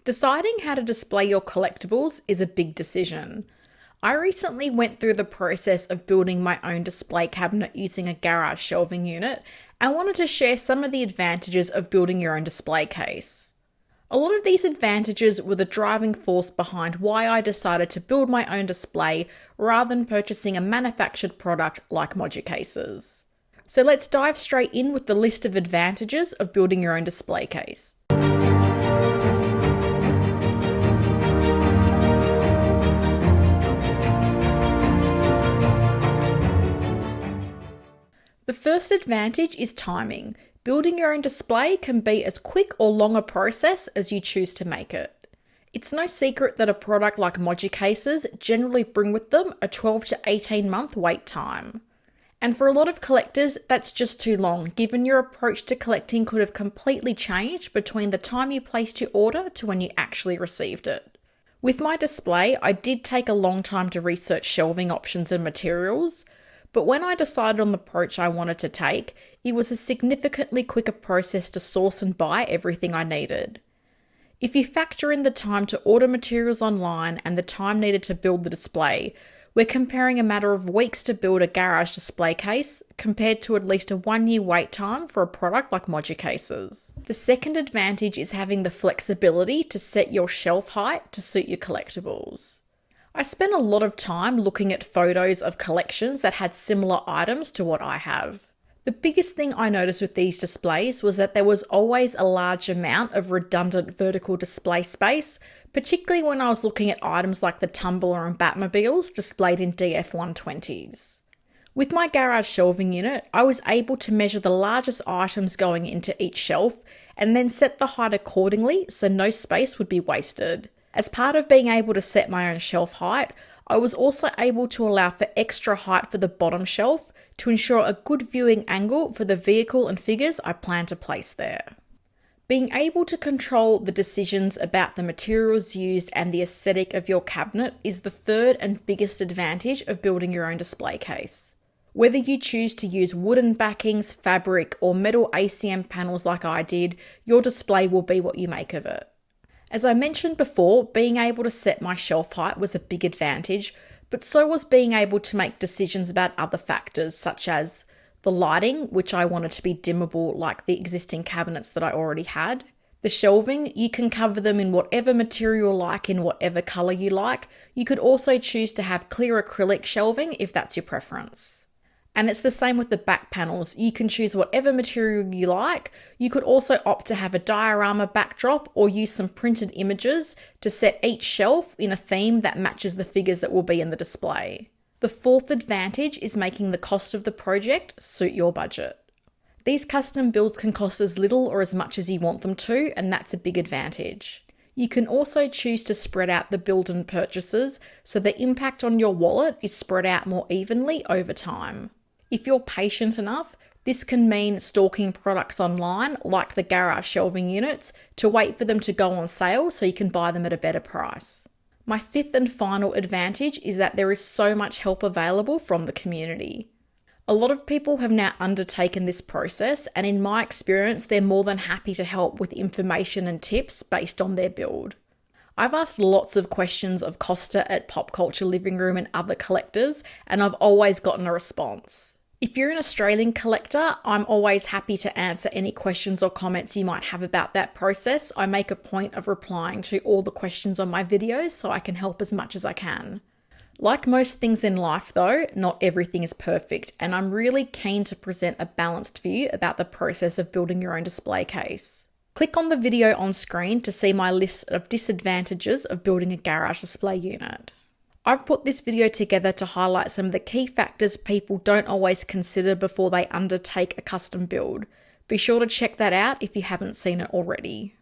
Deciding how to display your collectibles is a big decision. I recently went through the process of building my own display cabinet using a garage shelving unit and wanted to share some of the advantages of building your own display case. A lot of these advantages were the driving force behind why I decided to build my own display rather than purchasing a manufactured product like Moducases. So let's dive straight in with the list of advantages of building your own display case. The first advantage is timing. Building your own display can be as quick or long a process as you choose to make it. It's no secret that a product like Moducases generally bring with them a 12 to 18 month wait time. And for a lot of collectors, that's just too long, given your approach to collecting could have completely changed between the time you placed your order to when you actually received it. With my display, I did take a long time to research shelving options and materials, but when I decided on the approach I wanted to take, it was a significantly quicker process to source and buy everything I needed. If you factor in the time to order materials online and the time needed to build the display, we're comparing a matter of weeks to build a garage display case compared to at least a 1-year wait time for a product like Moducases. The second advantage is having the flexibility to set your shelf height to suit your collectibles. I spent a lot of time looking at photos of collections that had similar items to what I have. The biggest thing I noticed with these displays was that there was always a large amount of redundant vertical display space, particularly when I was looking at items like the Tumbler and Batmobiles displayed in DF120s. With my garage shelving unit, I was able to measure the largest items going into each shelf and then set the height accordingly so no space would be wasted. As part of being able to set my own shelf height, I was also able to allow for extra height for the bottom shelf to ensure a good viewing angle for the vehicle and figures I plan to place there. Being able to control the decisions about the materials used and the aesthetic of your cabinet is the third and biggest advantage of building your own display case. Whether you choose to use wooden backings, fabric, or metal ACM panels like I did, your display will be what you make of it. As I mentioned before, being able to set my shelf height was a big advantage, but so was being able to make decisions about other factors such as the lighting, which I wanted to be dimmable like the existing cabinets that I already had. The shelving, you can cover them in whatever material you like, in whatever colour you like. You could also choose to have clear acrylic shelving if that's your preference. And it's the same with the back panels. You can choose whatever material you like. You could also opt to have a diorama backdrop or use some printed images to set each shelf in a theme that matches the figures that will be in the display. The fourth advantage is making the cost of the project suit your budget. These custom builds can cost as little or as much as you want them to, and that's a big advantage. You can also choose to spread out the build and purchases so the impact on your wallet is spread out more evenly over time. If you're patient enough, this can mean stalking products online, like the garage shelving units, to wait for them to go on sale so you can buy them at a better price. My fifth and final advantage is that there is so much help available from the community. A lot of people have now undertaken this process, and in my experience, they're more than happy to help with information and tips based on their build. I've asked lots of questions of Costa at Pop Culture Living Room and other collectors, and I've always gotten a response. If you're an Australian collector, I'm always happy to answer any questions or comments you might have about that process. I make a point of replying to all the questions on my videos so I can help as much as I can. Like most things in life though, not everything is perfect, and I'm really keen to present a balanced view about the process of building your own display case. Click on the video on screen to see my list of disadvantages of building a garage display unit. I've put this video together to highlight some of the key factors people don't always consider before they undertake a custom build. Be sure to check that out if you haven't seen it already.